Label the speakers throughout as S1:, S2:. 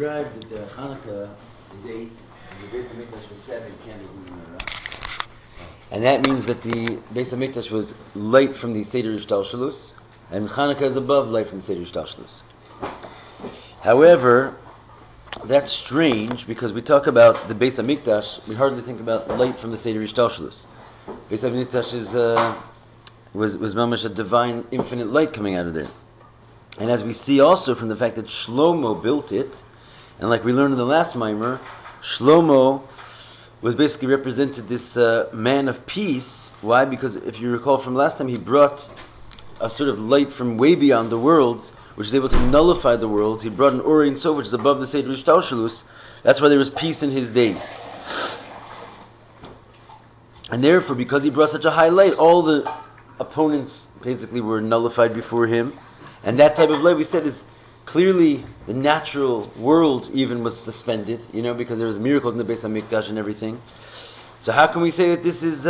S1: described that Hanukkah is 8, and the Beis Hamikdash was 7 candles in the menorah. And that means that the Beis Hamikdash was light from the Seder Ishtalshalus, and Hanukkah is above light from the Seder Ishtalshalus. However, that's strange because we talk about the Beis Hamikdash, we hardly think about light from the Seder Ishtalshalus. Beis Hamikdash was mamash a divine, infinite light coming out of there. And as we see also from the fact that Shlomo built it, and like we learned in the last mimer, Shlomo was basically represented this man of peace. Why? Because if you recall from last time, he brought a sort of light from way beyond the worlds, which is able to nullify the worlds. He brought an Or Ein Sof, which is above the Seder Ishtalshalus. That's why there was peace in his days. And therefore, because he brought such a high light, all the opponents basically were nullified before him. And that type of light, we said, is clearly the natural world even was suspended, because there was miracles in the Beis Hamikdash and everything. So how can we say that this is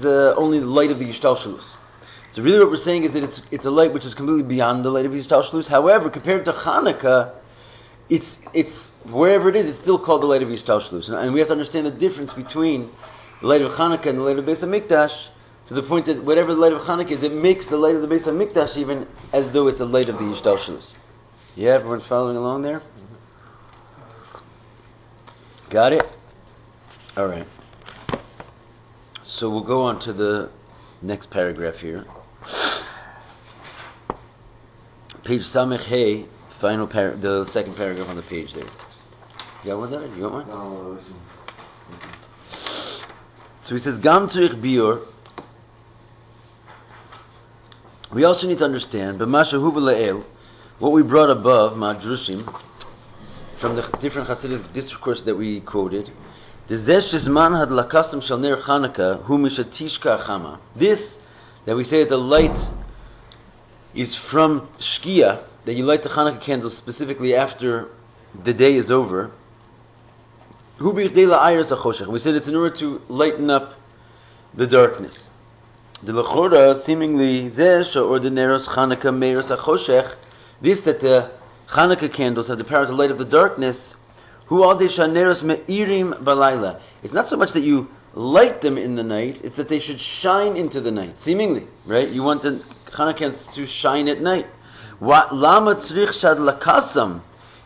S1: only the light of the Yishtalshalus? So really what we're saying is that it's a light which is completely beyond the light of Yishtalshalus. However, compared to Hanukkah, it's wherever it is, it's still called the light of Yishtalshalus. And we have to understand the difference between the light of Hanukkah and the light of Beis Hamikdash, to the point that whatever the light of Hanukkah is, it makes the light of the Beis Hamikdash even as though it's a light of the Yishtalshalus. Yeah, everyone's following along there? Got it? Alright. So we'll go on to the next paragraph here. Page Samech Hey, the second paragraph on the page there. You got one there? You want one?
S2: No, listen.
S1: So he says, Gam tzurich biur. We also need to understand, what we brought above, Ma'adrushim, from the different Hasidic discourse that we quoted, this that we say that the light is from Shkia, that you light the Hanukkah candles specifically after the day is over. We said it's in order to lighten up the darkness. The lechora seemingly zesh ordinaros Hanukkah meiros achoshech. This that the Hanukkah candles have the power to light up the darkness. Hu al deshaneros meirim balayla. It's not so much that you light them in the night; it's that they should shine into the night. Seemingly, right? You want the Hanukkah candles to shine at night. Lama tzrich shad lakasam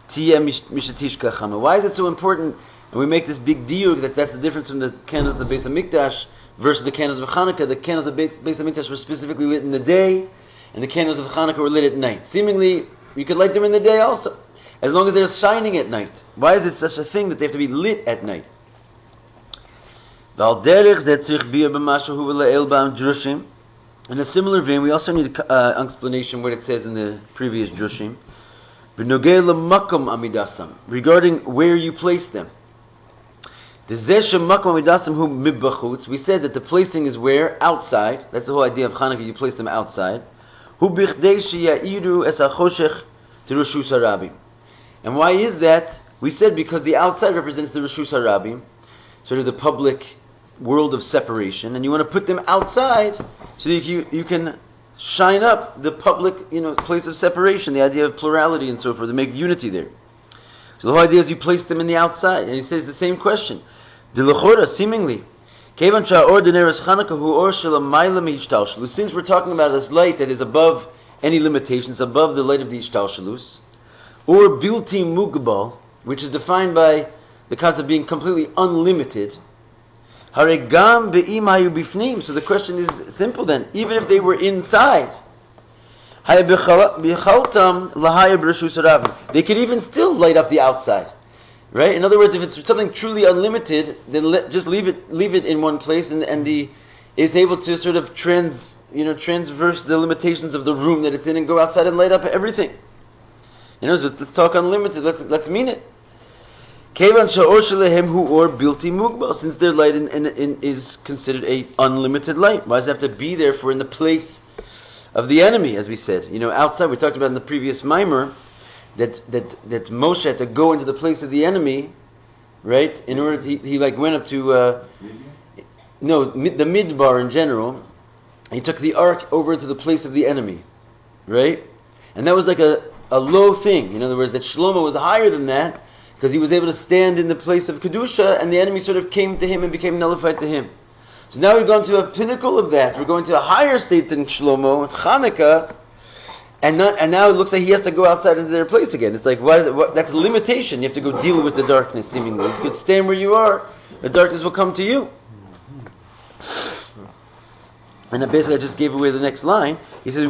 S1: tiyeh mishatishka chama. Why is it so important? And we make this big deal that's the difference from the candles of the Beis Hamikdash versus the candles of Hanukkah. The candles of Beis Hamikdash were specifically lit in the day, and the candles of Hanukkah were lit at night. Seemingly, you could light them in the day also, as long as they're shining at night. Why is it such a thing that they have to be lit at night? In a similar vein, we also need an explanation what it says in the previous drushim. Regarding where you place them. We said that the placing is where? Outside. That's the whole idea of Hanukkah, you place them outside. And why is that? We said because the outside represents the Reshus HaRabim, sort of the public world of separation, and you want to put them outside so that you can shine up the public place of separation, the idea of plurality and so forth, to make unity there. So the whole idea is you place them in the outside. And he says the same question. Seemingly, since we're talking about this light that is above any limitations, above the light of the Ishtalshalus, or bilti mugbal, which is defined by the concept of being completely unlimited, so the question is simple then, even if they were inside, they could even still light up the outside. Right? In other words, if it's something truly unlimited, then just leave it in one place, and it's able to sort of transverse the limitations of the room that it's in and go outside and light up everything. So let's talk unlimited. Let's mean it. Since their light is considered a unlimited light, why does it have to be there in the place of the enemy? As we said, outside. We talked about in the previous mimer. That Moshe had to go into the place of the enemy, right? In order to, he went up to the Midbar in general. He took the ark over into the place of the enemy, right? And that was like a a low thing. In other words, that Shlomo was higher than that because he was able to stand in the place of Kedusha, and the enemy sort of came to him and became nullified to him. So now we've gone to a pinnacle of that. We're going to a higher state than Shlomo, Hanukkah, and now it looks like he has to go outside into their place again. It's like, that's a limitation. You have to go deal with the darkness, seemingly. If you could stand where you are, the darkness will come to you. And then basically I just gave away the next line. He says,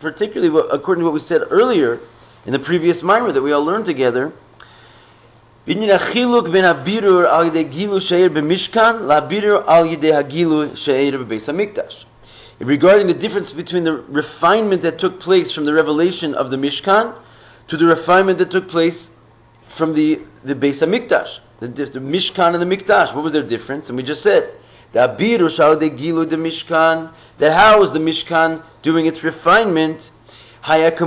S1: particularly according to what we said earlier in the previous mimer that we all learned together, regarding the difference between the refinement that took place from the revelation of the Mishkan to the refinement that took place from the Beis HaMikdash. The Mishkan and the Mikdash, what was their difference? And we just said, that how was the Mishkan doing its refinement? It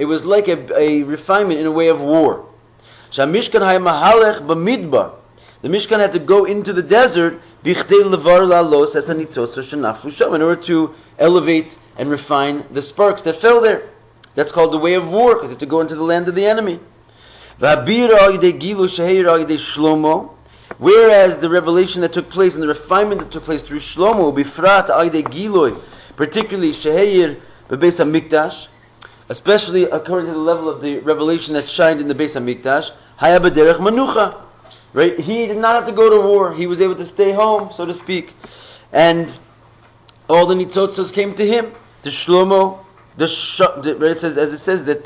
S1: was like a refinement in a way of war. The Mishkan had to go into the desert in order to elevate and refine the sparks that fell there. That's called the way of war, because you have to go into the land of the enemy. Whereas the revelation that took place and the refinement that took place through Shlomo, particularly Sheheir Bebeis HaMikdash, especially according to the level of the revelation that shined in the Beis HaMikdash, Haya B'derech Manucha. Right? He did not have to go to war. He was able to stay home, so to speak. And all the nitzotzos came to him. The Shlomo, it says that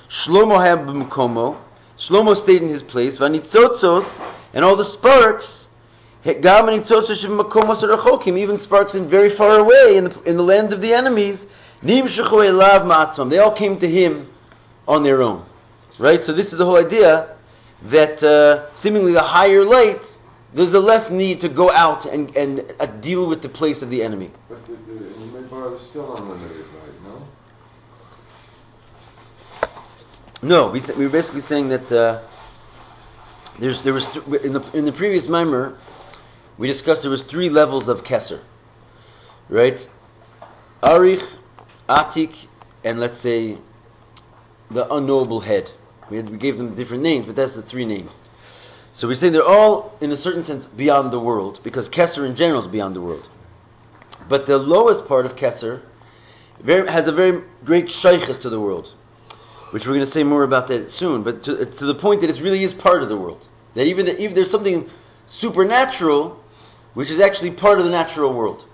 S1: Shlomo Haya B'mkomo, Shlomo stayed in his place, V'nitzotzos, and all the sparks, even sparks in very far away in the land of the enemies, they all came to him on their own. Right? So this is the whole idea that seemingly the higher light, there's the less need to go out and deal with the place of the enemy.
S2: But the Midbar is still unlimited, right?
S1: No,
S2: No?
S1: we were basically saying that in the previous mimer, we discussed there was 3 levels of Keser, right? Arich, Atik, and let's say the unknowable head. We gave them different names, but that's the 3 names. So we say they're all, in a certain sense, beyond the world, because Keser in general is beyond the world. But the lowest part of Keser has a very great shaykhus to the world, which we're going to say more about that soon, but to the point that it really is part of the world. That even there's something supernatural, which is actually part of the natural world.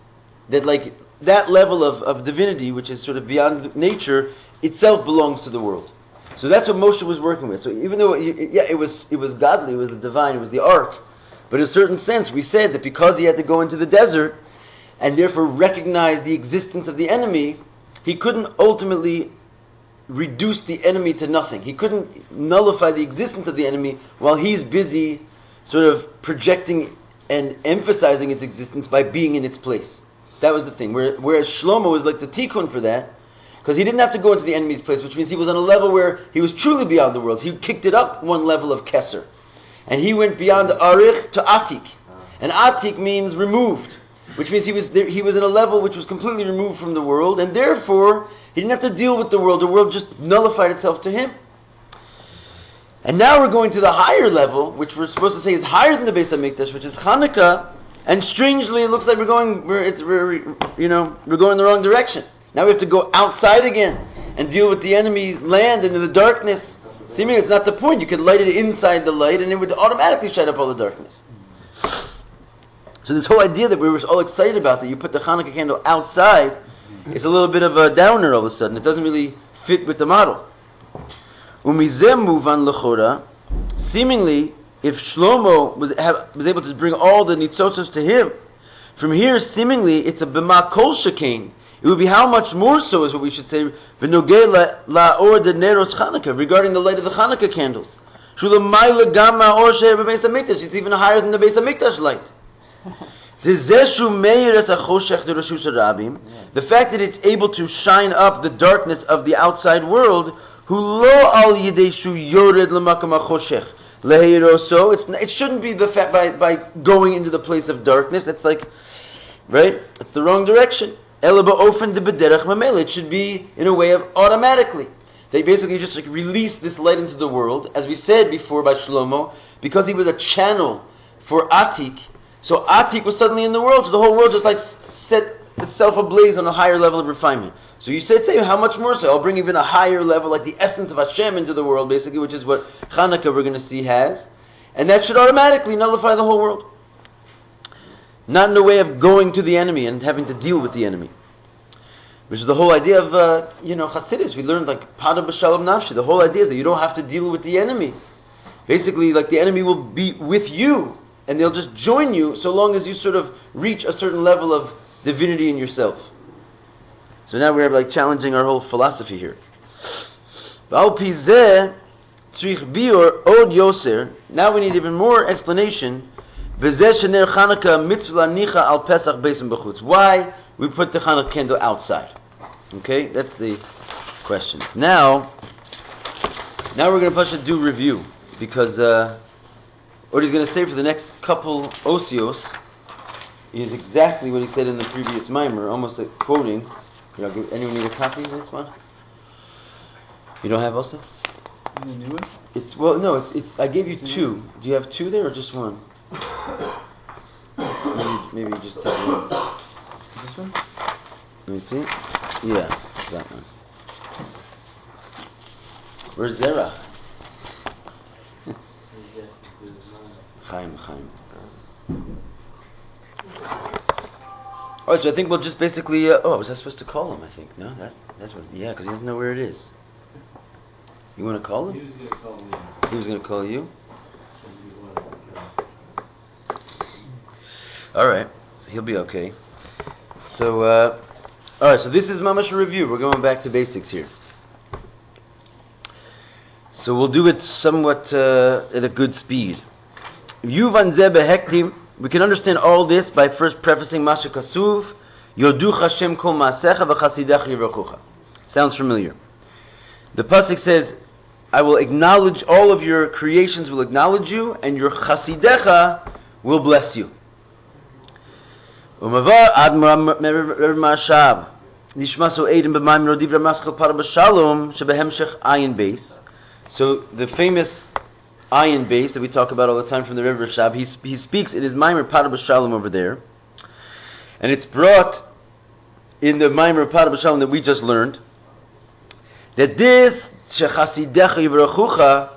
S1: That like that level of divinity, which is sort of beyond nature, itself belongs to the world. So that's what Moshe was working with. So even though, it was godly, it was the divine, it was the ark, but in a certain sense, we said that because he had to go into the desert, and therefore recognize the existence of the enemy, he couldn't ultimately reduce the enemy to nothing. He couldn't nullify the existence of the enemy while he's busy sort of projecting and emphasizing its existence by being in its place. That was the thing. Whereas Shlomo was like the tikkun for that, because he didn't have to go into the enemy's place, which means he was on a level where he was truly beyond the world. He kicked it up one level of Keser. And he went beyond Arich to Atik. And Atik means removed, which means he was in a level which was completely removed from the world, and therefore he didn't have to deal with the world. The world just nullified itself to him. And now we're going to the higher level, which we're supposed to say is higher than the Beis HaMikdash, which is Hanukkah. And strangely, it looks like we're going the wrong direction. Now we have to go outside again and deal with the enemy's land and in the darkness. Seemingly, it's not the point. You could light it inside the light, and it would automatically shut up all the darkness. So this whole idea that we were all excited about, that you put the Hanukkah candle outside, it's a little bit of a downer all of a sudden. It doesn't really fit with the model. Seemingly, if Shlomo was able to bring all the nitzotzos to him, from here, seemingly, it's a b'ma kol shekain. It would be how much more so is what we should say, regarding the light of the Hanukkah candles. It's even higher than the Beis HaMikdash light. The fact that it's able to shine up the darkness of the outside world, it shouldn't be by going into the place of darkness. That's like, right? It's the wrong direction. Ela ba'ofen de b'derech mamela. It should be in a way of automatically. They basically just release this light into the world, as we said before by Shlomo, because he was a channel for Atik. So Atik was suddenly in the world, so the whole world just set itself ablaze on a higher level of refinement. So you say, how much more so? I'll bring even a higher level, like the essence of Hashem into the world, basically, which is what Hanukkah we're going to see has. And that should automatically nullify the whole world. Not in the way of going to the enemy and having to deal with the enemy. Which is the whole idea of, Chassidus. We learned like, Pada b'shalom nafshi. The whole idea is that you don't have to deal with the enemy. Basically, like the enemy will be with you, and they'll just join you so long as you sort of reach a certain level of divinity in yourself. So now we're like challenging our whole philosophy here. Now we need even more explanation. Why we put the Hanukkah candle outside. Okay, that's the questions. Now we're going to do review, because what he's going to say for the next couple osios is exactly what he said in the previous mimer, almost like quoting. Anyone need a copy of this one? You don't have also?
S3: The new one?
S1: It's. I gave you two. Do you have two there or just one? Maybe you just have one.
S3: Is this one?
S1: Let me see. Yeah, that one. Where's Zerach? Chaim. Alright, so I think we'll just basically. Was I supposed to call him? I think no. That's what. Yeah, because he doesn't know where it is. You want to call him?
S2: He was going to call me.
S1: He was going to call you. All right, so he'll be okay. So, all right. So this is Mamash review. We're going back to basics here. So we'll do it somewhat at a good speed. Yuvan ze behektim. We can understand all this by first prefacing Masha Kasuv. Yoduch Hashem kol maasecha v'chasidech yivrachucha. Sounds familiar. The pasuk says, "I will acknowledge all of your creations will acknowledge you, and your chasidecha will bless you." Umavar ad mashab nishmaso edim b'mayim rodiv ramaschal para b'shalom shebehemshech ayin base. So the famous ayin base that we talk about all the time from the River Rashab, he speaks in his Maimer Pada B'Shalom over there, and it's brought in the Maimer Pada B'Shalom that we just learned that this shechasidecha yivrachucha,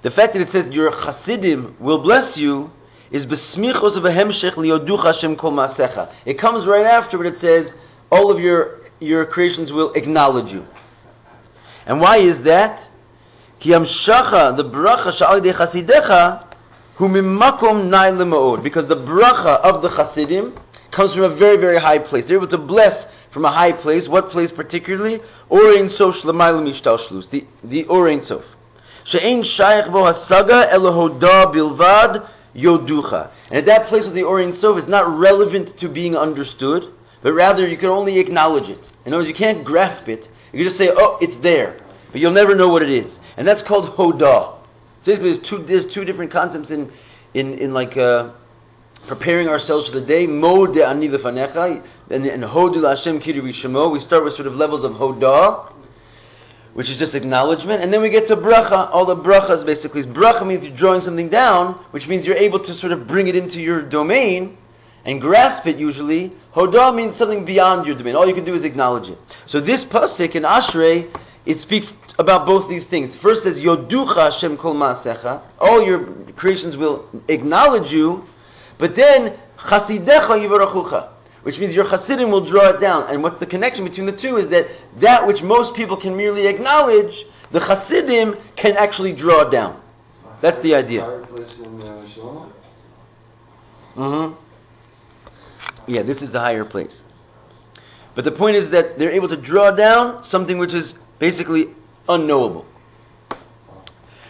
S1: the fact that it says your chasidim will bless you, is besmichos of a hemshech lioducha Hashem kol maasecha. It comes right after, but it says all of your creations will acknowledge you. And why is that? Ki amshacha, the bracha sha'al yidei chasidecha hu mimakom nai lema'od, because the bracha of the chasidim comes from a very, very high place. They're able to bless from a high place. What place particularly? Orein sof shlemayla mishtal shlus, the Orein sof. She'ein shayach bo hasaga elohoda bilvad yoducha. And at that place of the Orein sof is not relevant to being understood, but rather you can only acknowledge it. In other words, you can't grasp it. You can just say, oh, it's there, but you'll never know what it is. And that's called hodah. So basically, there's two different concepts in preparing ourselves for the day. Mo de ani lefanecha and hodu la'Hashem kiri shemo. We start with sort of levels of hodah, which is just acknowledgement, and then we get to bracha. All the brachas basically. Bracha means you're drawing something down, which means you're able to sort of bring it into your domain and grasp it usually. Hodah means something beyond your domain. All you can do is acknowledge it. So this pasuk in Ashrei, it speaks about both these things. First says, Yoducha Hashem kol maasecha. All your creations will acknowledge you. But then, Chasidecha yivarachucha, which means your Chasidim will draw it down. And what's the connection between the two is that which most people can merely acknowledge, the Chasidim can actually draw down. That's the idea. Yeah, this is the higher place. But the point is that they're able to draw down something which is basically unknowable.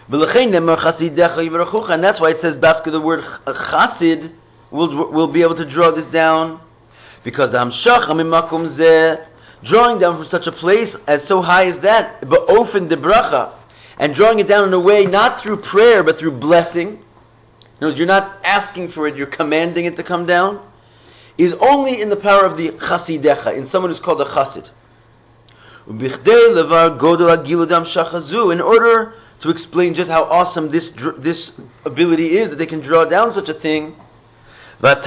S1: And that's why it says Dafka, the word chassid will be able to draw this down, because the hamshach mimakum zeh, drawing down from such a place as so high as that, ba'ofen de bracha, and drawing it down in a way not through prayer but through blessing. In other words, you're not asking for it, you're commanding it to come down. is only in the power of the chasidecha, in someone who's called a chassid. In order to explain just how awesome this ability is, that they can draw down such a thing, and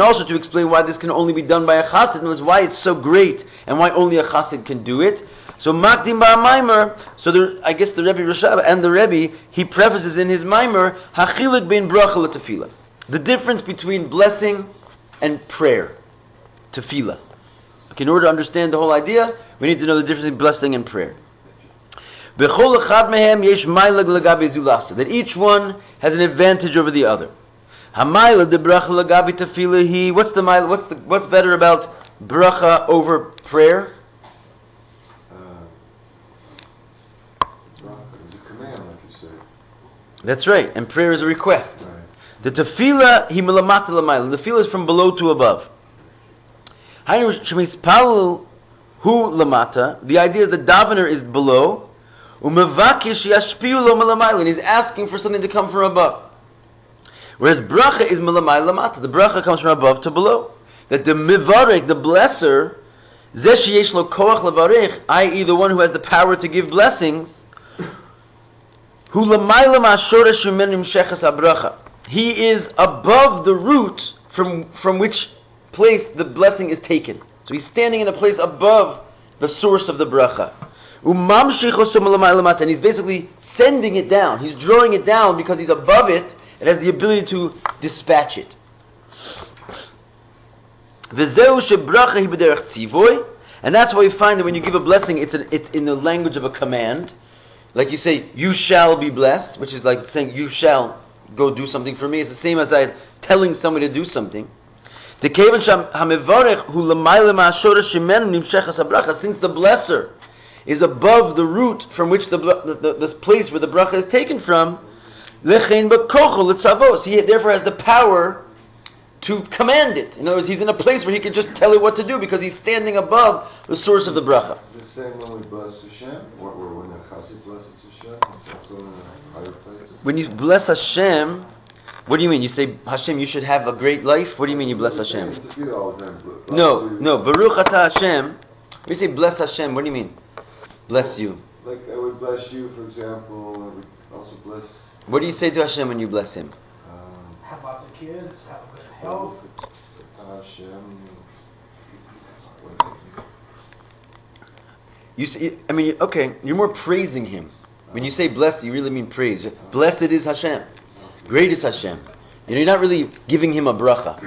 S1: also to explain why this can only be done by a chassid, and why it's so great, and why only a chassid can do it. So Makdim Ba'Maimer, I guess the Rebbe Rashab and the Rebbe, he prefaces in his Maimer, Hachilik bein bracha l'tefillah, the difference between blessing and prayer, tefillah. Okay, in order to understand the whole idea, we need to know the difference between blessing and prayer. That each one has an advantage over the other. What's better about bracha over prayer?
S2: Bracha is a command, like you said.
S1: That's right, and prayer is a request.
S2: Right.
S1: The tefillah hi milamata lamayla. The tefillah is from below to above. Hu lamata. The idea is the davener is below. And he's asking for something to come from above. Whereas bracha is milamai lamata. The bracha comes from above to below. That the mivarek, the blesser, sheyesh lo koach levarech, i.e. the one who has the power to give blessings, hu lamayla ma'ashoresh shemen nimsheches habracha. He is above the root from which place the blessing is taken. So he's standing in a place above the source of the bracha. And he's basically sending it down. He's drawing it down because he's above it. It has the ability to dispatch it. And that's why we find that when you give a blessing, it's in the language of a command. Like you say, you shall be blessed, which is like saying, you shall go do something for me. It's the same as telling somebody to do something. Since the blesser is above the root from which the place where the bracha is taken from, he therefore has the power to command it. In other words, he's in a place where he can just tell it what to do because he's standing above the source of the bracha.
S2: The same when we bless Hashem, or when the chassid blesses Hashem, it's also in a higher place.
S1: When you bless Hashem, what do you mean? You say, Hashem, you should have a great life? What do you mean you bless Hashem? No, Baruch Atah Hashem. When you say bless Hashem, what do you mean? Bless you.
S2: Like I would bless you, for example. I would also bless.
S1: What do you say to Hashem when you bless Him?
S4: Have lots of kids, have good health.
S2: Hashem.
S1: You say, okay, you're more praising Him. When you say bless, you really mean praise. Blessed is Hashem. Great is Hashem. You're not really giving Him a bracha.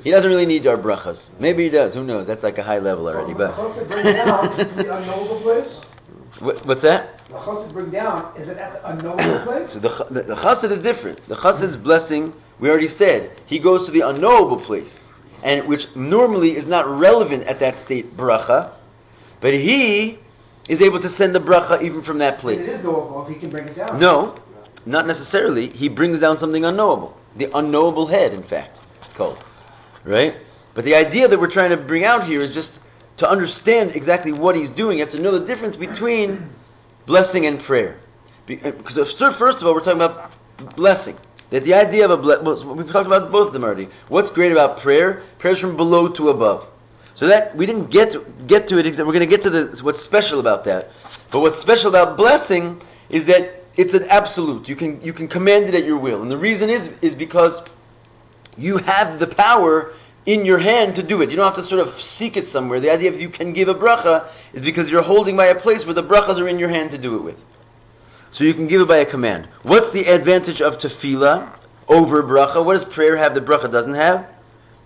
S1: He doesn't really need our brachas. Maybe He does. Who knows? That's like a high level already. But what's that?
S4: The chossid bring down, is it at the unknowable place?
S1: So the chassid is different. The chassid's blessing, we already said, he goes to the unknowable place, and which normally is not relevant at that state, bracha, but he is able to send the bracha even from that place.
S4: It is knowable if he can bring it down.
S1: No, not necessarily. He brings down something unknowable. The unknowable head, in fact, it's called. Right? But the idea that we're trying to bring out here is just to understand exactly what he's doing. You have to know the difference between blessing and prayer. Because first of all, we're talking about blessing. That the idea of we've talked about both of them already. What's great about prayer? Prayer is from below to above. So that we didn't get to it. We're going to get to what's special about that. But what's special about blessing is that it's an absolute. You can command it at your will, and the reason is because you have the power in your hand to do it. You don't have to sort of seek it somewhere. The idea of you can give a bracha is because you're holding by a place where the brachas are in your hand to do it with. So you can give it by a command. What's the advantage of tefillah over bracha? What does prayer have that bracha doesn't have?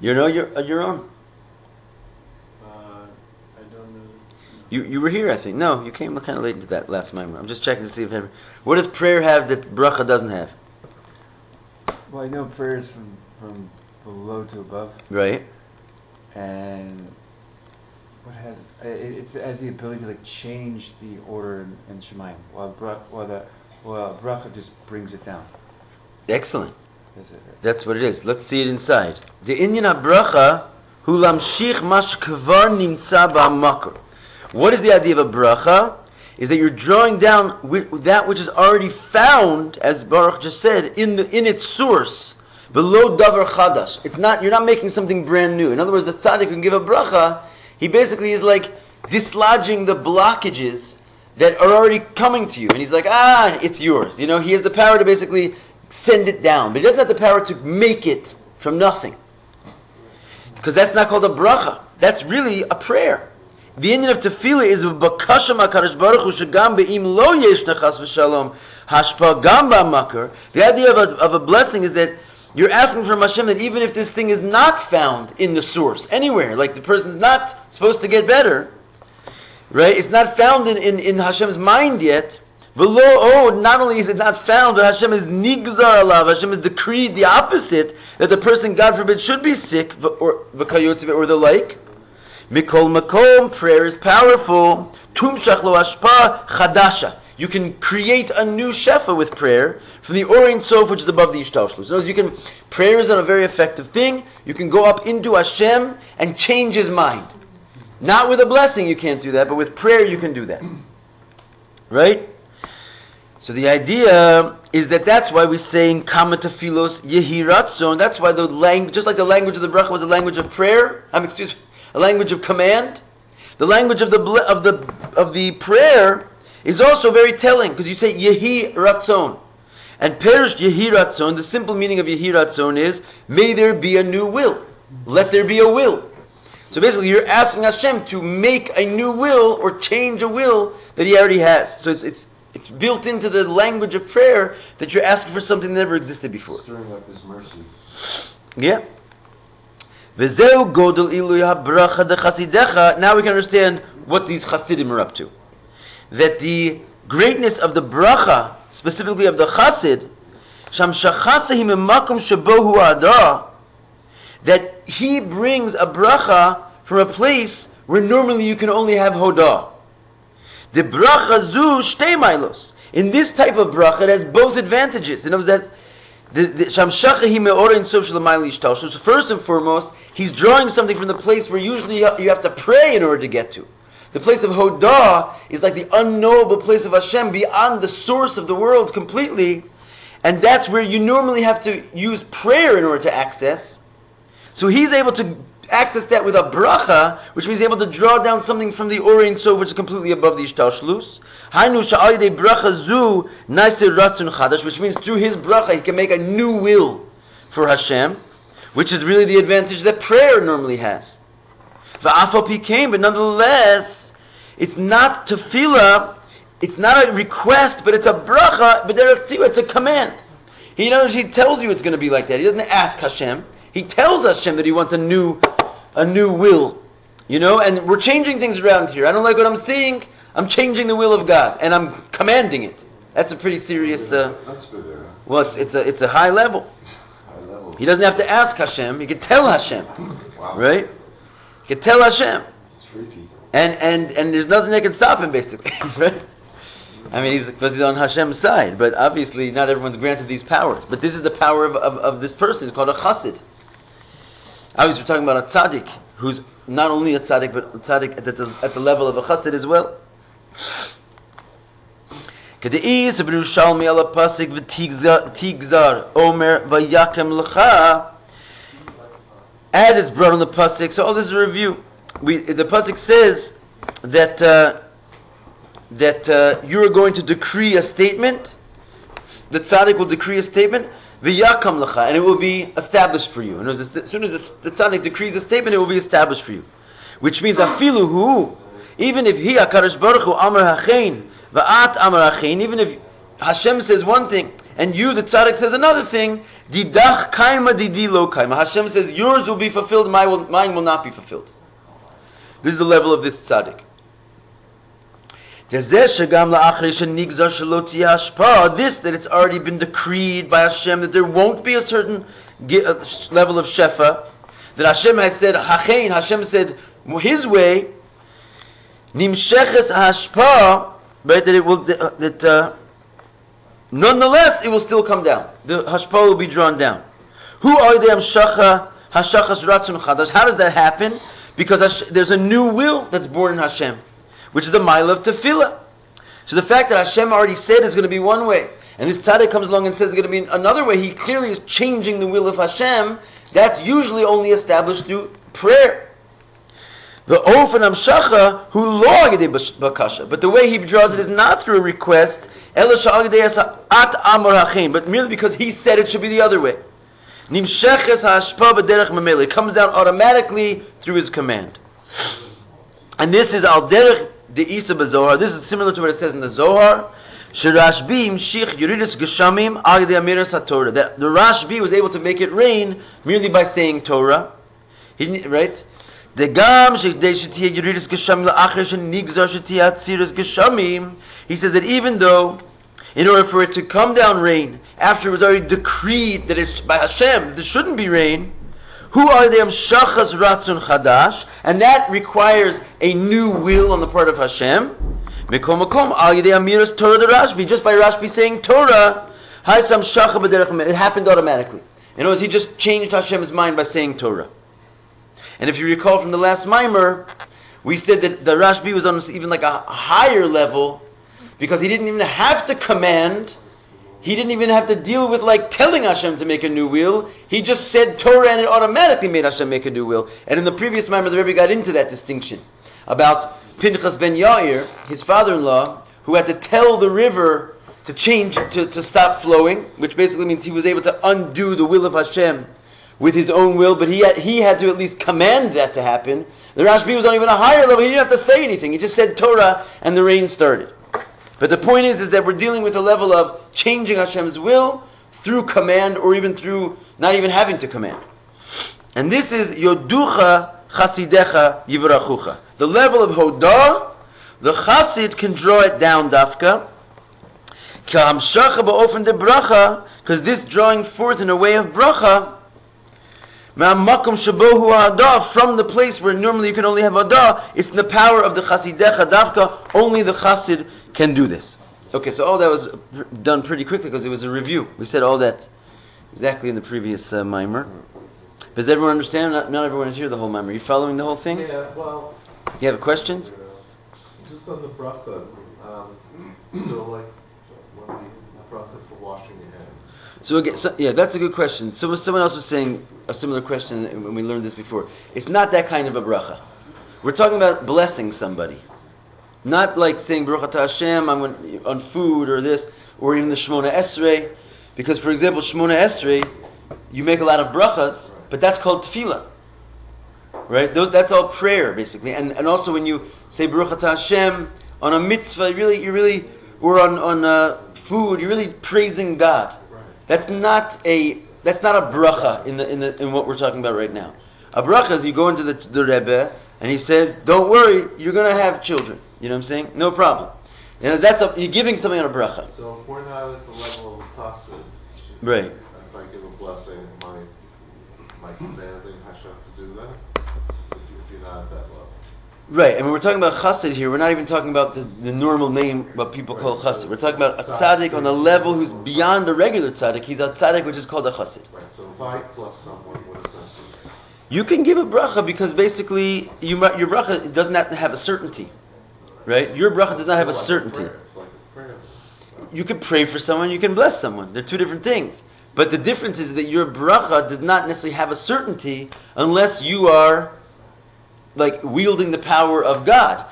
S1: You know your own.
S3: I don't know.
S1: You were here, I think. No, you came kind of late into that last moment. I'm just checking to see if what does prayer have that bracha doesn't have?
S5: Well, I know prayer is from below to above.
S1: Right.
S5: And what has it? It has the ability to change the order in Shemayim, while bracha just brings it down.
S1: Excellent.
S5: That's it. Right?
S1: That's what it is. Let's see it inside. The inyan bracha hu lamshich mash kvar nimtza ba'makor. What is the idea of a bracha? Is that you're drawing down that which is already found, as Baruch just said, in its source. V'lo davar chadash. It's not. You're not making something brand new. In other words, the tzaddik can give a bracha. He basically is like dislodging the blockages that are already coming to you, and he's like, it's yours. You know, he has the power to basically send it down, but he doesn't have the power to make it from nothing, because that's not called a bracha. That's really a prayer. The ending of tefillah is b'kasha ma'kadosh baruch hu shegam be'im lo yeshna chas v'shalom hashpa gam ba'makar. The idea of a blessing is that you're asking from Hashem that even if this thing is not found in the source anywhere, like the person's not supposed to get better, right? It's not found in Hashem's mind yet. Not only is it not found, but Hashem is nigzar alav. Hashem has decreed the opposite, that the person, God forbid, should be sick or the like. Mikol makom, prayer is powerful. Tumshach lo hashpa chadasha. You can create a new shefa with prayer from the Orin Sof, which is above the Ishtalshlus. So prayer is a very effective thing. You can go up into Hashem and change His mind. Not with a blessing, you can't do that, but with prayer you can do that. Right? So the idea is that's why we say in Kama Tefilos Yehi Ratzon. That's why the language, just like the language of the bracha was a language of prayer, a language of command, the language of the prayer is also very telling, because you say Yehi Ratzon. And Perish Yehi Ratzon, the simple meaning of Yehi Ratzon is, may there be a new will. Let there be a will. So basically you're asking Hashem to make a new will or change a will that He already has. So it's built into the language of prayer that you're asking for something that never existed before.
S2: Stirring up His mercy.
S1: Yeah. V'zeu godel iluy ha-bracha de chasidecha. Now we can understand what these chasidim are up to. That the greatness of the bracha, specifically of the chassid, sham shachasahim emakom shabo hu ada, that he brings a bracha from a place where normally you can only have hodah. The bracha zu shtei mailos. In this type of bracha, it has both advantages. In other words, so first and foremost, he's drawing something from the place where usually you have to pray in order to get to. The place of Hodah is like the unknowable place of Hashem, beyond the source of the worlds completely, and that's where you normally have to use prayer in order to access. So he's able to access that with a bracha, which means he's able to draw down something from the Orin Sof, which is completely above the Ishtalshlus. Which means through his bracha he can make a new will for Hashem, which is really the advantage that prayer normally has. But nonetheless, it's not tefillah, it's not a request, but it's a bracha, but it's a command. He tells you it's going to be like that. He doesn't ask Hashem. He tells Hashem that he wants a new will. And we're changing things around here. I don't like what I'm seeing. I'm changing the will of God, and I'm commanding it. That's a pretty serious.
S2: That's good there.
S1: Well, it's a high level.
S2: High level.
S1: He doesn't have to ask Hashem. He can tell Hashem,
S2: Wow.
S1: right? He can tell Hashem,
S2: It's freaky.
S1: and there's nothing that can stop him, basically, right? I mean, because he's on Hashem's side, but obviously not everyone's granted these powers. But this is the power of this person. It's called a chossid. Obviously, we're talking about a tzaddik who's not only a tzaddik, but a tzaddik at the level of a chossid as well. As it's brought on the pasuk, so this is a review. The pasuk says that you are going to decree a statement. The tzaddik will decree a statement, v'yakam l'cha, and it will be established for you. And as soon as the tzaddik decrees a statement, it will be established for you. Which means afilu hu, even if he HaKadosh Baruch Hu amar hachein va'at amar hachein, even if Hashem says one thing and you, the tzaddik, says another thing, didach kaima didi lo kaima. Hashem says yours will be fulfilled, mine will not be fulfilled. This is the level of this tzaddik. This that it's already been decreed by Hashem that there won't be a certain level of shefa, that Hashem had said hachein, Hashem said His way, nimsheches hashpa, right? That it will nonetheless it will still come down. The hashpa will be drawn down. Who are the hashachas ratzon chadash? How does that happen? Because there's a new will that's born in Hashem, which is the mile of tefillah. So the fact that Hashem already said is going to be one way, and this tzaddik comes along and says it's going to be another way, he clearly is changing the will of Hashem. That's usually only established through prayer. The ofen amshacha hu lo agedei bakasha, but the way he draws it is not through a request, ela sha'agedei asa at amor hachem, but merely because he said it should be the other way. Nimsheches ha'ashpa b'derech mamele, it comes down automatically through his command. And this is al derech de'isa b'zohar. This is similar to what it says in the Zohar. Shirashbi imshich yuridis geshamim agedei amiras haTorah. That the Rashbi was able to make it rain merely by saying Torah. Right? He says that even though, in order for it to come down rain, after it was already decreed that it's by Hashem, there shouldn't be rain, who are them shachas ratzon chadash, and that requires a new will on the part of Hashem. Mekom makom al yedei amiras Torah de Rashbi, just by Rashbi saying Torah, it happened automatically. In other words, he just changed Hashem's mind by saying Torah. And if you recall from the last mimer, we said that the Rashbi was on even like a higher level, because he didn't even have to command. He didn't even have to deal with like telling Hashem to make a new will. He just said Torah and it automatically made Hashem make a new will. And in the previous mimer, the Rabbi got into that distinction about Pinchas ben Yair, his father-in-law, who had to tell the river to change, to stop flowing, which basically means he was able to undo the will of Hashem with his own will, but he had to at least command that to happen. The Rashbi was on even a higher level. He didn't have to say anything. He just said Torah and the rain started. But the point is that we're dealing with a level of changing Hashem's will through command, or even through not even having to command. And this is Yoducha Chasidecha Yivrachucha. The level of Hodah, the Chassid can draw it down dafka. Because this drawing forth in a way of bracha, from the place where normally you can only have Adah, it's in the power of the Chasidecha dafka. Only the Chassid can do this. Okay, so all that was done pretty quickly because it was a review. We said all that exactly in the previous mimer. Does everyone understand? Not everyone is here the whole mimer. Are you following the whole thing?
S6: Yeah, well...
S1: You have questions?
S6: Just on the bracha, so like, when the bracha for washing your hands.
S1: So again, yeah, that's a good question. So someone else was saying a similar question when we learned this before. It's not that kind of a bracha. We're talking about blessing somebody. Not like saying Baruch Atah Hashem on food or this, or even the Shmona Esrei. Because for example, Shmona Esrei, you make a lot of brachas, but that's called tefillah. Right? That's all prayer basically. And also when you say Baruch Atah Hashem on a mitzvah, you really or on food, you're really praising God. That's not a bracha in what we're talking about right now. A bracha is you go into the Rebbe and he says, "Don't worry, you're going to have children." You know what I'm saying? No problem. And you're giving something on a bracha.
S6: So if we're not at the level of chossid,
S1: right?
S6: If I give a blessing, am I commanding Hashem to do that? If you're not at that level.
S1: Right, and when we're talking about chassid here, we're not even talking about the normal name, what people call chassid. We're talking about a tzaddik on a level who's beyond a regular tzaddik. He's a tzaddik which is called a chassid.
S6: Right, so if I bless someone, what is that?
S1: You can give a bracha because basically your bracha does not have a certainty. Right? Your bracha does not have a certainty.
S6: It's like a prayer.
S1: You can pray for someone, you can bless someone. They're two different things. But the difference is that your bracha does not necessarily have a certainty unless you are like wielding the power of God.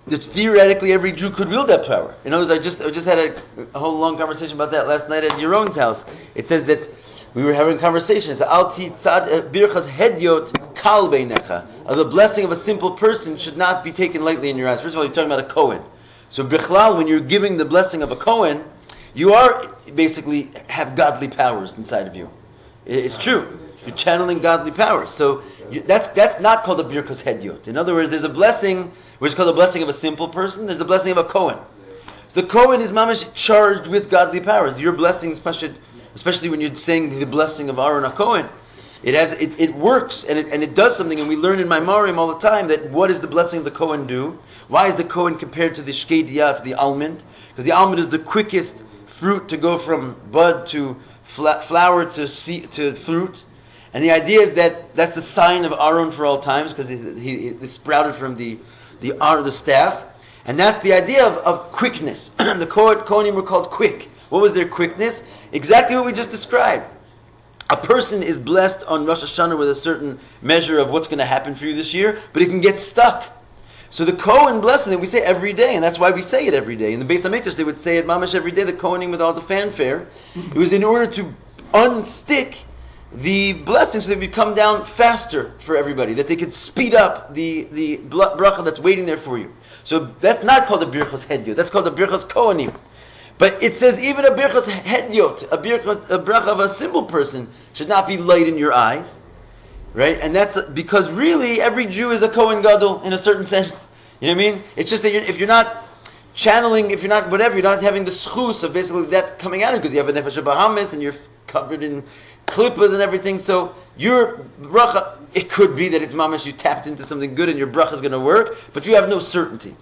S1: Theoretically, every Jew could wield that power. In other words, I just had a whole long conversation about that last night at Yaron's house. It says that we were having conversations. Alti tzad birchas hedyot kal beinecha. The blessing of a simple person should not be taken lightly in your eyes. First of all, you're talking about a Kohen. So bichlal, when you're giving the blessing of a Kohen, you are basically have godly powers inside of you. It's true. You're channeling godly powers. So that's not called a birchas hedyot. In other words, there's a blessing which is called a blessing of a simple person. There's the blessing of a Kohen. So the Kohen is mamash charged with godly powers. Your blessings, especially when you're saying the blessing of Aaron HaKohen, it works and it does something. And we learn in Maimarim all the time that what does the blessing of the Kohen do? Why is the Kohen compared to the shkediyah, to the almond? Because the almond is the quickest fruit to go from bud to flower to fruit. And the idea is that that's the sign of Aaron for all times, because he sprouted from the staff. And that's the idea of quickness. The Kohanim were called quick. What was their quickness? Exactly what we just described. A person is blessed on Rosh Hashanah with a certain measure of what's going to happen for you this year, but it can get stuck. So the Kohen blessing that we say every day, and that's why we say it every day. In the Beis HaMikdash, they would say it mamash every day, the Kohenim with all the fanfare. It was in order to unstick the blessings so they would come down faster for everybody, that they could speed up the bracha that's waiting there for you. So that's not called a birchos hedyot, that's called a birchos Kohenim. But it says even a birchos hedyot, a bracha of a simple person, should not be light in your eyes. Right? And that's because really every Jew is a Kohen Gadol in a certain sense. You know what I mean? It's just that if you're not channeling, if you're not whatever, you're not having the schus of basically that coming out of because you have a nefesh Bahamas and you're covered in klippas and everything. So your bracha, it could be that it's mamash, you tapped into something good and your bracha is going to work, but you have no certainty.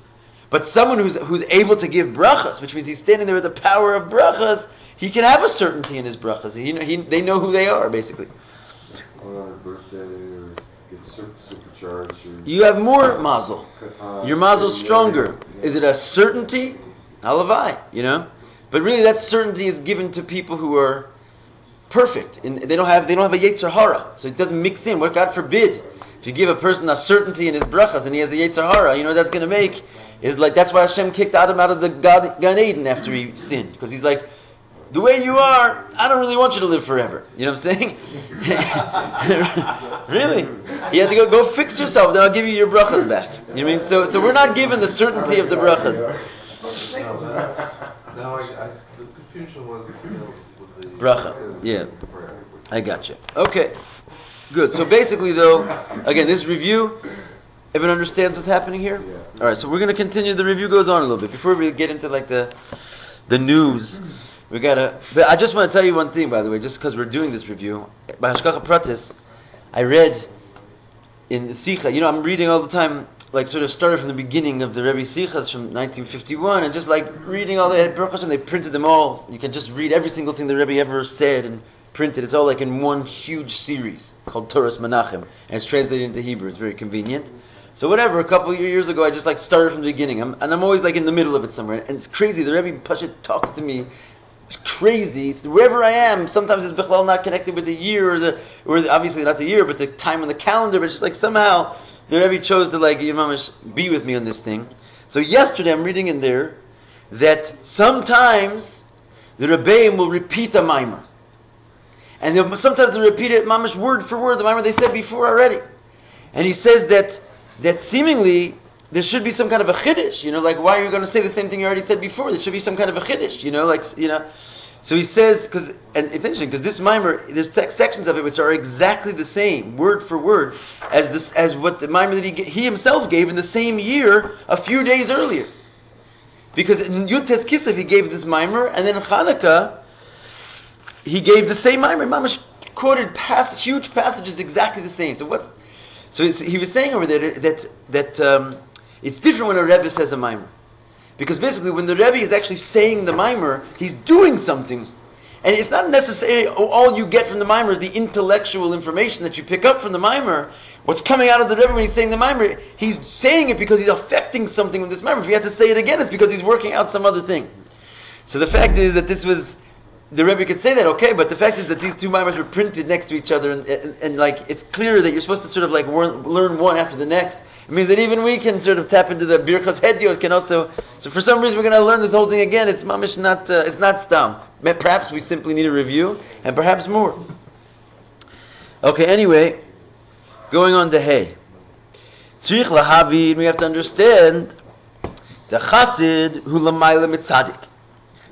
S1: But someone who's able to give brachas, which means he's standing there with the power of brachas, he can have a certainty in his brachas. They know who they are, basically.
S2: On a birthday, or get supercharged, or
S1: You have more mazel. Your mazel's stronger. Is it a certainty? Halavai, But really, that certainty is given to people who are perfect, and they don't have a yetzer hara, so it doesn't mix in. What God forbid, if you give a person a certainty in his brachas and he has a yetzer hara, what that's going to make is like that's why Hashem kicked Adam out of the Gan Eden after he sinned, because he's like, the way you are, I don't really want you to live forever. You know what I'm saying? Really? You have to go fix yourself, then I'll give you your brachas back. You know what I mean? So we're not given the certainty of the brachas.
S6: No, the confusion was with the
S1: Bracha, yeah. I got you. Okay, good. So basically though, again, this review, everyone understands what's happening here?
S2: Yeah.
S1: Alright, so we're going to continue. The review goes on a little bit. Before we get into like the news, but I just want to tell you one thing, by the way, just because we're doing this review. By Hashgacha Pratis, I read in the Sikha, I'm reading all the time, like sort of started from the beginning of the Rebbe Sichas from 1951, and just like reading all the Baruch Hashem, they printed them all. You can just read every single thing the Rebbe ever said and printed. It's all like in one huge series called Toras Menachem, and it's translated into Hebrew. It's very convenient. So whatever, a couple of years ago, I just like started from the beginning, and I'm always like in the middle of it somewhere, and it's crazy. The Rebbe Pashat talks to me. It's crazy. Wherever I am, sometimes it's bichlal not connected with the year, or obviously not the year, but the time on the calendar. But it's just like somehow the Rebbe chose to like be with me on this thing. So yesterday, I'm reading in there that sometimes the Rebbeim will repeat a mimer, and sometimes they repeat it mamash word for word the mimer they said before already. And he says that seemingly there should be some kind of a chiddush, like why are you going to say the same thing you already said before? There should be some kind of a chiddush, So he says, and it's interesting because this mimer, there's sections of it which are exactly the same, word for word, as what the mimer that he himself gave in the same year a few days earlier. Because in Yud Tes Kislev he gave this mimer, and then in Hanukkah he gave the same mimer. Mamash quoted huge passages exactly the same. So he was saying over there that it's different when a Rebbe says a mimer. Because basically when the Rebbe is actually saying the mimer, he's doing something. And it's not necessarily all you get from the mimer is the intellectual information that you pick up from the mimer. What's coming out of the Rebbe when he's saying the mimer, he's saying it because he's affecting something with this mimer. If he had to say it again, it's because he's working out some other thing. So the fact is that the Rebbe could say that, okay, but the fact is that these two mimers were printed next to each other, and like it's clear that you're supposed to sort of like learn one after the next. It means that even we can sort of tap into the birchas hedyot. Can also. So for some reason we're going to learn this whole thing again. It's mamish not. It's not stam. Perhaps we simply need a review, and perhaps more. Okay. Anyway, going on to Hey. Tzrich lahavid. We have to understand the chossid hu lamayla mitzadik.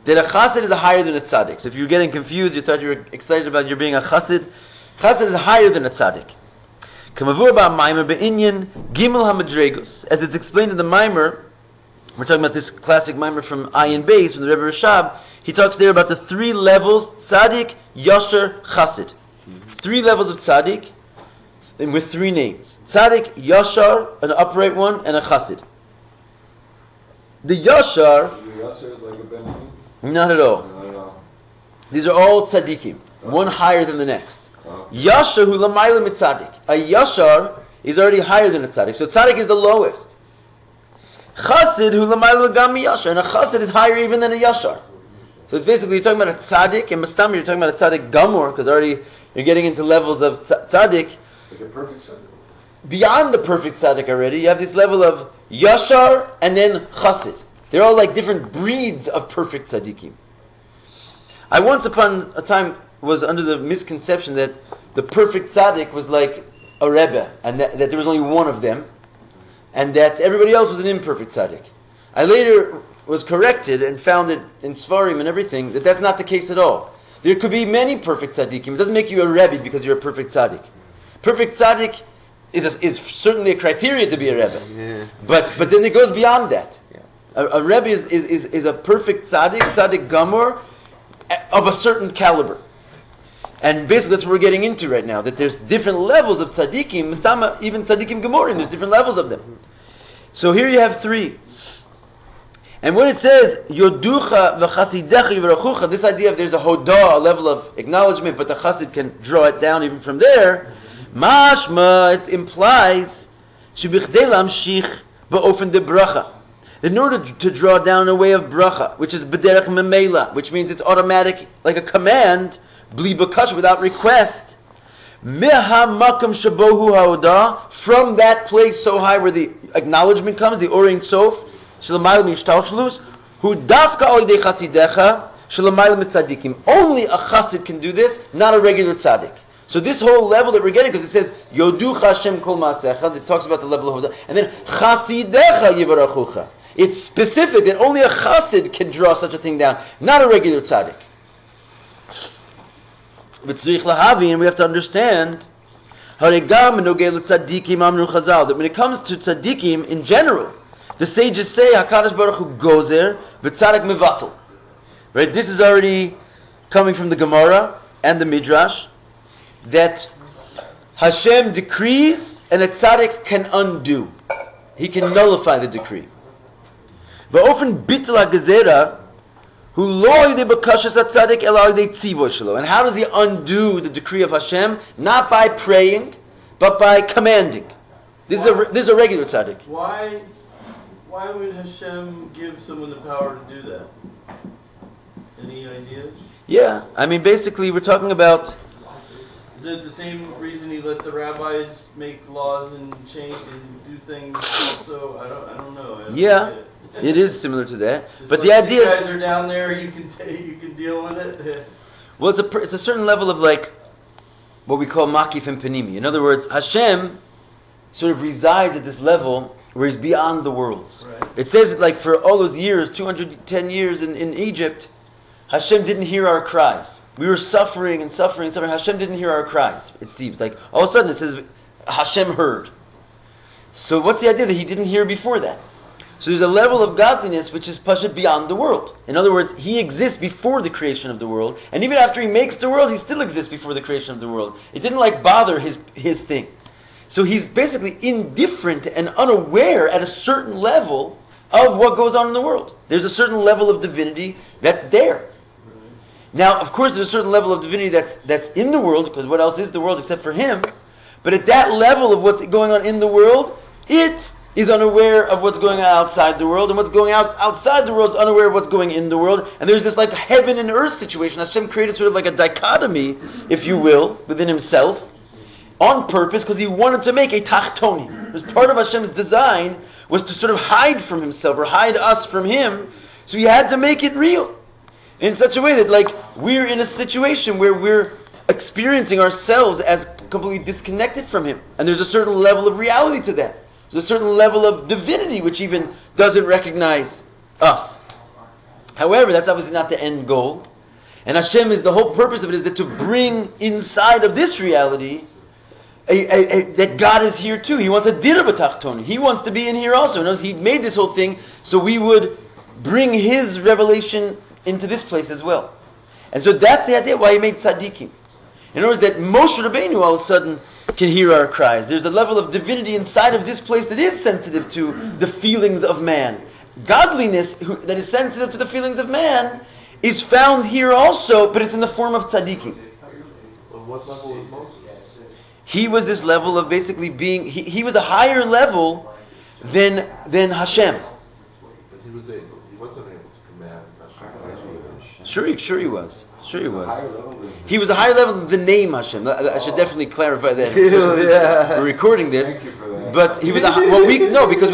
S1: That a chossid is higher than a tzaddik. So if you're getting confused, you thought you were excited about your being a chossid. Chossid is higher than a tzaddik. As it's explained in the mimer, we're talking about this classic mimer from Ayin Beis, from the Rebbe Rashab. He talks there about the three levels, tzaddik, yasher, chassid. 3 levels of tzaddik, and with 3 names. Tzaddik, yashar, an upright one, and a chassid. The yashar...
S2: The yasser is like a Benjamin?
S1: Not at all.
S2: No.
S1: These are all tzaddikim, one higher than the next. Yashar hu lamayla mitzadik. A yashar is already higher than a tzaddik. So tzaddik is the lowest. Chassid hu lamayla gam yashar. And a chassid is higher even than a yashar. So it's basically you're talking about a tzaddik, and mastam you're talking about a tzaddik gamor, because already you're getting into levels of tzaddik.
S2: Like a perfect tzaddik.
S1: Beyond the perfect tzaddik already, you have this level of yashar and then chossid. They're all like different breeds of perfect tzaddikim. I once upon a time was under the misconception that the perfect tzaddik was like a rebbe, and that there was only one of them, and that everybody else was an imperfect tzaddik. I later was corrected and found it in Svarim and everything that that's not the case at all. There could be many perfect tzaddikim. It doesn't make you a rebbe because you're a perfect tzaddik. Perfect tzaddik is certainly a criteria to be a rebbe, but then it goes beyond that. A rebbe is a perfect tzaddik gamor of a certain caliber. And basically that's what we're getting into right now, that there's different levels of tzaddikim, mistama, even tzaddikim gemorim, there's different levels of them. So here you have three. And when it says, yoducha v'chasidecha yivrachucha, this idea of there's a hodah, a level of acknowledgement, but the chassid can draw it down even from there, mashma, it implies, shebichdei lamshich ba'ofen de bracha. In order to draw down a way of bracha, which is b'derech memela, which means it's automatic, like a command, bli b'kash, without request. Meha makam shabohu haodah, from that place so high where the acknowledgement comes, the orein sof, shelamayla mishtalshlus, hu dafka olidei chasidecha, shelamayla mitzadikim. Only a chassid can do this, not a regular tzaddik. So this whole level that we're getting, because it says yoducha Hashem kol maasecha, it talks about the level of hodah, and then chasidecha yivarachucha. It's specific that only a chassid can draw such a thing down, not a regular tzaddik. But tzrich lahavi, and we have to understand that when it comes to tzaddikim in general, the sages say HaKadosh Baruch Hu gozer v'tzadik mevatel. Right? This is already coming from the Gemara and the Midrash that Hashem decrees and a tzaddik can undo. He can nullify the decree. But often bitla gezerah. And how does he undo the decree of Hashem? Not by praying, but by commanding. This is a regular tzaddik.
S7: Why would Hashem give someone the power to do that? Any ideas?
S1: Yeah, I mean basically we're talking about...
S7: Is it the same reason he let the rabbis make laws and change and do things also? I don't know.
S1: Yeah. It is similar to that, but
S7: like
S1: the idea
S7: you guys are down there. You can deal with it.
S1: Well, it's a certain level of like what we call makif and panimi. In other words, Hashem sort of resides at this level where He's beyond the worlds.
S7: Right.
S1: It says like for all those years, 210 years in Egypt, Hashem didn't hear our cries. We were suffering and suffering and suffering. Hashem didn't hear our cries. It seems like all of a sudden it says Hashem heard. So what's the idea that He didn't hear before that? So there's a level of godliness which is pashut beyond the world. In other words, He exists before the creation of the world, and even after He makes the world, He still exists before the creation of the world. It didn't like bother His thing. So He's basically indifferent and unaware at a certain level of what goes on in the world. There's a certain level of divinity that's there. Now, of course, there's a certain level of divinity that's in the world, because what else is the world except for Him? But at that level of what's going on in the world, it is unaware of what's going on outside the world, and what's going outside the world is unaware of what's going in the world. And there's this like heaven and earth situation. Hashem created sort of like a dichotomy, if you will, within Himself, on purpose, because He wanted to make a tachtoni. Because part of Hashem's design was to sort of hide from Himself, or hide us from Him, so He had to make it real. In such a way that like we're in a situation where we're experiencing ourselves as completely disconnected from Him. And there's a certain level of reality to that. There's a certain level of divinity which even doesn't recognize us. However, that's obviously not the end goal. And Hashem is, the whole purpose of it is that to bring inside of this reality that God is here too. He wants a dir b'tachtoni. He wants to be in here also. In other words, He made this whole thing so we would bring His revelation into this place as well. And so that's the idea why He made tzaddikim. In other words, that Moshe Rabbeinu all of a sudden can hear our cries. There's a level of divinity inside of this place that is sensitive to the feelings of man. Godliness that is sensitive to the feelings of man is found here also, but it's in the form of tzaddikim.
S6: On what level was Moses?
S1: He was this level of basically being, he was a higher level than Hashem.
S6: But he wasn't able to command Hashem.
S1: Sure he was. Sure he was.
S2: Higher level than
S1: He was a higher level than the name Hashem. I should definitely clarify that.
S2: Yeah.
S1: We're recording this.
S2: Thank you for that.
S1: But he was because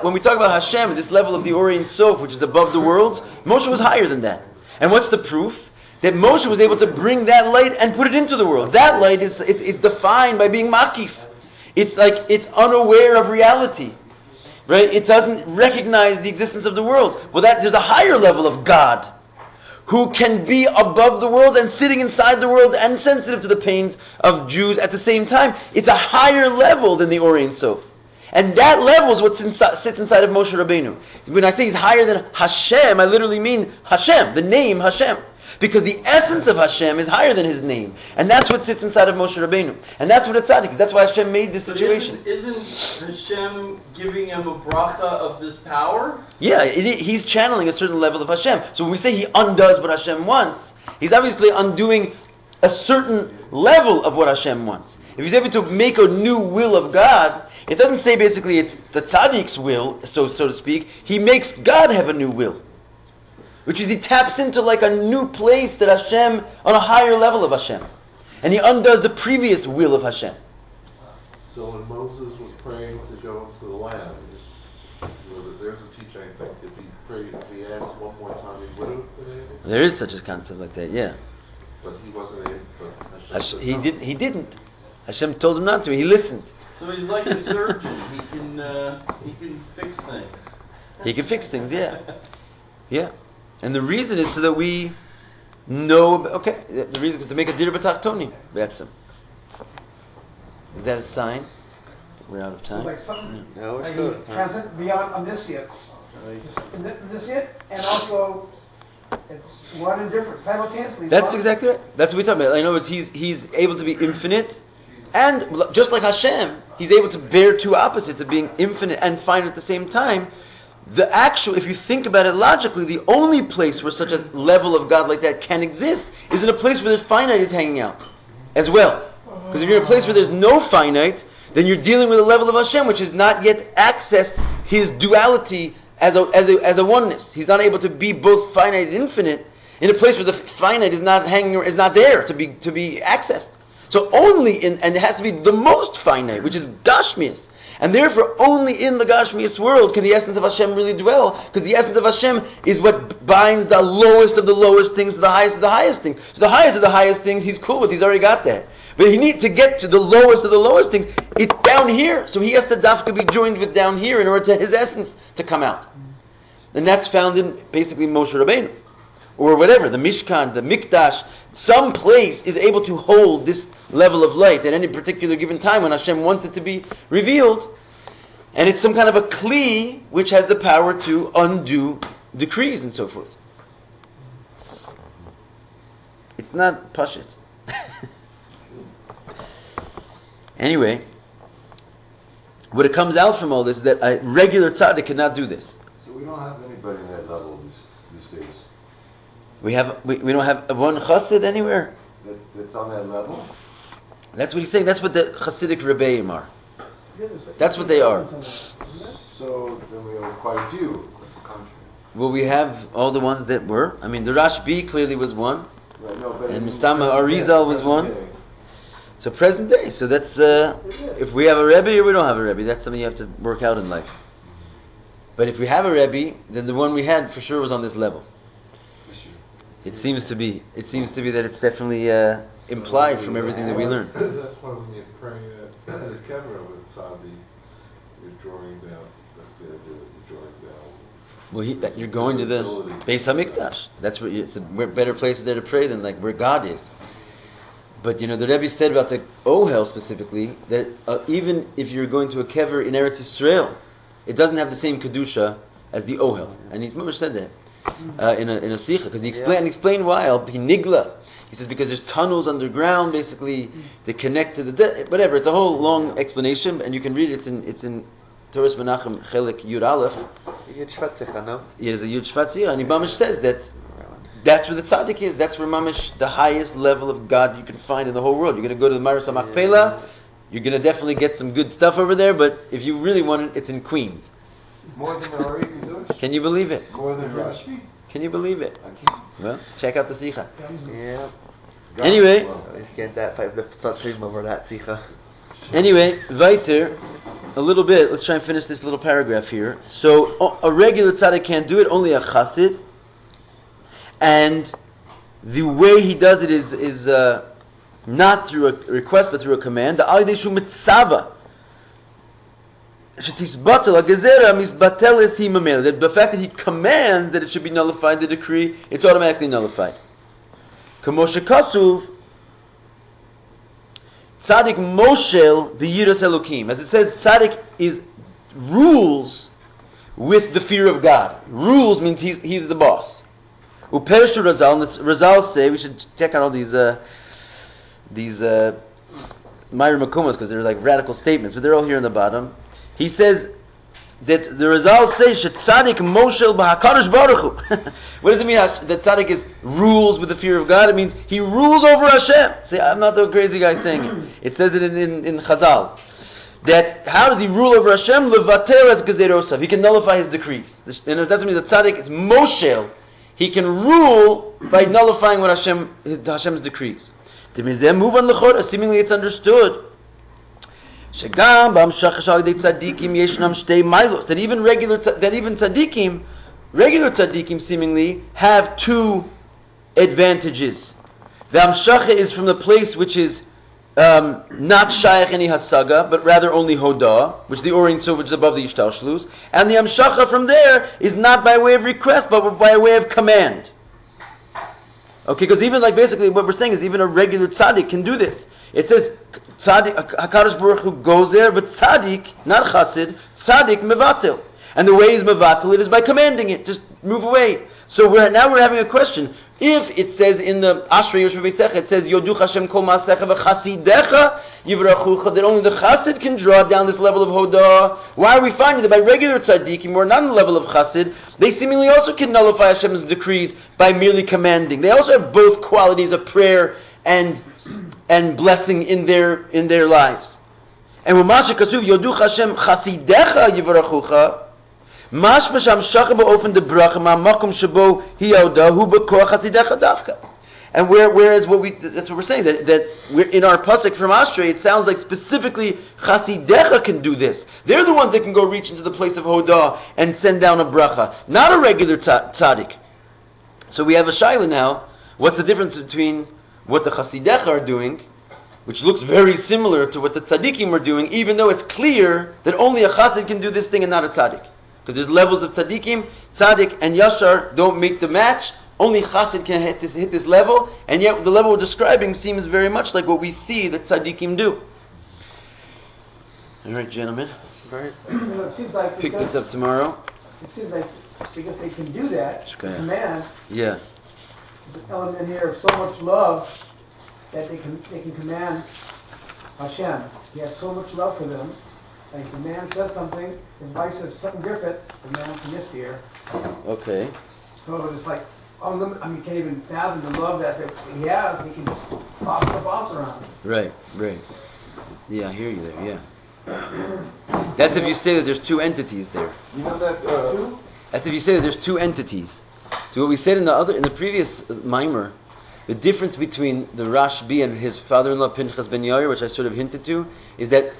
S1: when we talk about Hashem, this level of the Ori and Sof, which is above the worlds, Moshe was higher than that. And what's the proof? That Moshe was able to bring that light and put it into the world. That light it's defined by being makif. It's like it's unaware of reality. Right? It doesn't recognize the existence of the world. Well, there's a higher level of God who can be above the world and sitting inside the world and sensitive to the pains of Jews at the same time. It's a higher level than the Ori and Sof. And that level is what sits inside of Moshe Rabbeinu. When I say he's higher than Hashem, I literally mean Hashem, the name Hashem. Because the essence of Hashem is higher than his name. And that's what sits inside of Moshe Rabbeinu. And that's what it's tzaddik. That's why Hashem made this situation.
S7: Isn't Hashem giving him a bracha of this power?
S1: Yeah, he's channeling a certain level of Hashem. So when we say he undoes what Hashem wants, he's obviously undoing a certain level of what Hashem wants. If he's able to make a new will of God, it doesn't say basically it's the tzaddik's will, so to speak. He makes God have a new will. Which is he taps into like a new place that Hashem, on a higher level of Hashem. And he undoes the previous will of Hashem.
S6: So when Moses was praying to go into the land, so there's a teaching, I think, if he asked one more time, he would have been able to.
S1: There is such a concept like that, yeah.
S6: But he wasn't able, but Hashem
S1: He didn't. Hashem told him not to. He listened.
S7: So he's like a surgeon. He can fix things.
S1: He can fix things, yeah. Yeah. And the reason is so that we know, okay, the reason is to make a dir b'tachtoni. That's him. Is that a sign? We're out of time.
S4: Like something,
S2: No, we're
S4: like
S2: still
S4: he's
S2: at time.
S4: present beyond omniscience. Omniscient, and also it's one and different simultaneously.
S1: That's exactly right. That's what we're talking about. In other words, he's able to be infinite, and just like Hashem, he's able to bear two opposites of being infinite and finite at the same time. The actual, if you think about it logically, the only place where such a level of God like that can exist is in a place where the finite is hanging out as well. Because if you're in a place where there's no finite, then you're dealing with a level of Hashem which has not yet accessed his duality as a oneness. He's not able to be both finite and infinite in a place where the finite is not there to be accessed. So only and it has to be the most finite, which is Gashmias. And therefore, only in the Gashmias world can the essence of Hashem really dwell, because the essence of Hashem is what binds the lowest of the lowest things to the highest of the highest things. So the highest of the highest things, he's cool with, he's already got that. But he needs to get to the lowest of the lowest things. It's down here, so he has to dafka be joined with down here in order to his essence to come out. And that's found in basically Moshe Rabbeinu. Or whatever, the Mishkan, the Mikdash, some place is able to hold this level of light at any particular given time when Hashem wants it to be revealed. And it's some kind of a kli which has the power to undo decrees and so forth. It's not pashit. Anyway, what it comes out from all this is that a regular tzaddik cannot do this.
S2: So we don't have anybody in that level these days.
S1: We don't have one chossid anywhere.
S2: That's on that level?
S1: That's what he's saying. That's what the Hasidic Rebbeim are. That's what they are.
S2: So then we have quite a few.
S1: Well, we have all the ones that were. I mean, the Rashbi clearly was one.
S2: Right, no, but
S1: And
S2: in
S1: Mistama
S2: present
S1: Arizal
S2: day,
S1: was one.
S2: present day.
S1: So present day. So that's if we have a Rebbe or we don't have a Rebbe. That's something you have to work out in life. But if we have a Rebbe, then the one we had for sure was on this level. It seems to be that it's definitely implied from everything that we learned.
S6: That's why when you pray the kever of it, Sadi, you're drawing down. That's the idea that you're drawing down.
S1: Well, you're going to the Beis Hamikdash. That's where it's a better place there to pray than like where God is. But the Rebbe said about the Ohel specifically that even if you're going to a kever in Eretz Yisrael, it doesn't have the same kedusha as the Ohel. And he's Mamash said that in a sikha because he explained why. He nigla. He says because there's tunnels underground, basically that connect to the whatever. It's a whole long explanation, and you can read it. It's in Torah Menachem Chelik Yud Aleph. There's a Yud Shvatzicha, and Mamash says that. That's where the tzaddik is. That's where mamish the highest level of God you can find in the whole world. You're going to go to the Maris HaMachpelah. You're going to definitely get some good stuff over there. But if you really want it, it's in Queens.
S2: More than Ari Kadosh?
S1: Can you believe it?
S2: More than Rashbi?
S1: Can you believe it?
S2: I can't.
S1: Well, check out the Sikha.
S8: Yeah.
S1: Anyway.
S8: At least get that the Satrim over that Sikha.
S1: Anyway, weiter, a little bit. Let's try and finish this little paragraph here. So, a regular tzaddik can't do it, only a chassid. And the way he does it is not through a request, but through a command. The alideshu mitzava. Shetisbatel agezera misbateles hi mamel. That the fact that he commands that it should be nullified, the decree, it's automatically nullified. Kamoshe kasuv. Tzaddik moshel b'yiras elokim. As it says, tzaddik rules with the fear of God. Rules means he's the boss. Upershu Razal, and Razal say, we should check out all these Myra Makumas, because they're like radical statements, but they're all here in the bottom. He says that the Razal says, tzaddik moshel b'hakadosh baruch hu. What does it mean that tzaddik rules with the fear of God? It means he rules over Hashem. See, I'm not the crazy guy saying it. It says it in Chazal. That how does he rule over Hashem? Levatel es gezerosav. He can nullify his decrees. And that's what means that tzaddik is moshel. He can rule by nullifying what Hashem's decrees. Move on l'chora. Seemingly it's understood. That even regular tzaddikim seemingly have two advantages. The amshacha is from the place which is not shaykh any hasaga, but rather only hodah, which is the Orin so which is above the ishtalshlus, and the amshacha from there is not by way of request, but by way of command. Okay, because even like basically what we're saying is even a regular tzaddik can do this. It says tzaddik, Hakadosh Baruch Hu goes there, but tzaddik, not chassid, tzaddik mevatel, and the way he's mevatel it is by commanding it, just move away. So we're having a question. If it says in the Ashrei Yoshua V'Secha, it says Yoduch Hashem Kol Maasecha V'Chasidecha Yivrachucha, that only the chassid can draw down this level of hodah. Why are we finding that by regular tzaddikim, who are not on the level of chassid, they seemingly also can nullify Hashem's decrees by merely commanding? They also have both qualities of prayer and blessing in their lives. And when Masha Kasuv Yoduch Hashem Chasidecha Yivrachucha, and whereas that's what we're saying, that we're in our pasuk from Ashrei, it sounds like specifically Chasidecha can do this. They're the ones that can go reach into the place of Hodah and send down a bracha, not a regular tzaddik. So we have a shaila now. What's the difference between what the Chasidecha are doing, which looks very similar to what the tzaddikim are doing, even though it's clear that only a chassid can do this thing and not a tzaddik? Because there's levels of tzaddikim, tzaddik and yashar don't make the match. Only chassid can hit this level, and yet the level we're describing seems very much like what we see that tzaddikim do. All right, gentlemen.
S8: Right.
S4: It seems like
S1: Pick this up tomorrow.
S4: It seems like because they can do that, command.
S1: Yeah.
S4: The element here of so much love that they can command Hashem. He has so much love for them. Like the man says something, his wife says something different, the man can miss the air.
S1: Okay.
S4: So it's like, you can't even fathom the love that he has. He can just boss the boss around.
S1: Right. Yeah, I hear you there, yeah. That's if you say that there's two entities there.
S2: You know that,
S4: Two?
S1: That's if you say that there's two entities. So what we said in the previous mimer, the difference between the Rashbi and his father-in-law Pinchas ben Yair, which I sort of hinted to, is that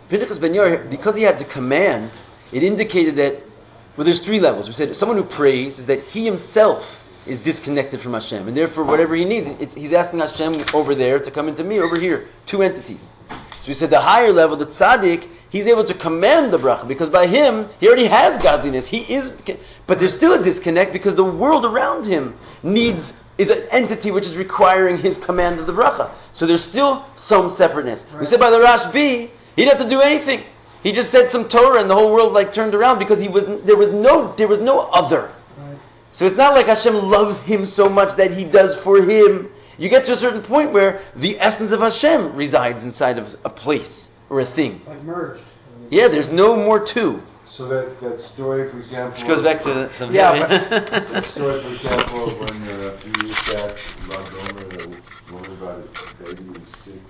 S1: Pinchas ben Yair, because he had to command, it indicated that, well, there's three levels. We said someone who prays is that he himself is disconnected from Hashem, and therefore whatever he needs, he's asking Hashem over there to come into me, over here. Two entities. So we said the higher level, the tzaddik, he's able to command the bracha, because by him, he already has godliness. But there's still a disconnect, because the world around him is an entity which is requiring his command of the bracha. So there's still some separateness. Right. We said by the Rashbi, he didn't have to do anything. He just said some Torah and the whole world turned around because there was no other. Right. So it's not like Hashem loves him so much that he does for him. You get to a certain point where the essence of Hashem resides inside of a place or a thing.
S4: It's like merged.
S1: Yeah, there's no more two.
S2: so that story, for example.
S1: Which goes back to some.
S2: That story, for example, when a few years back, the woman about a baby who was sick,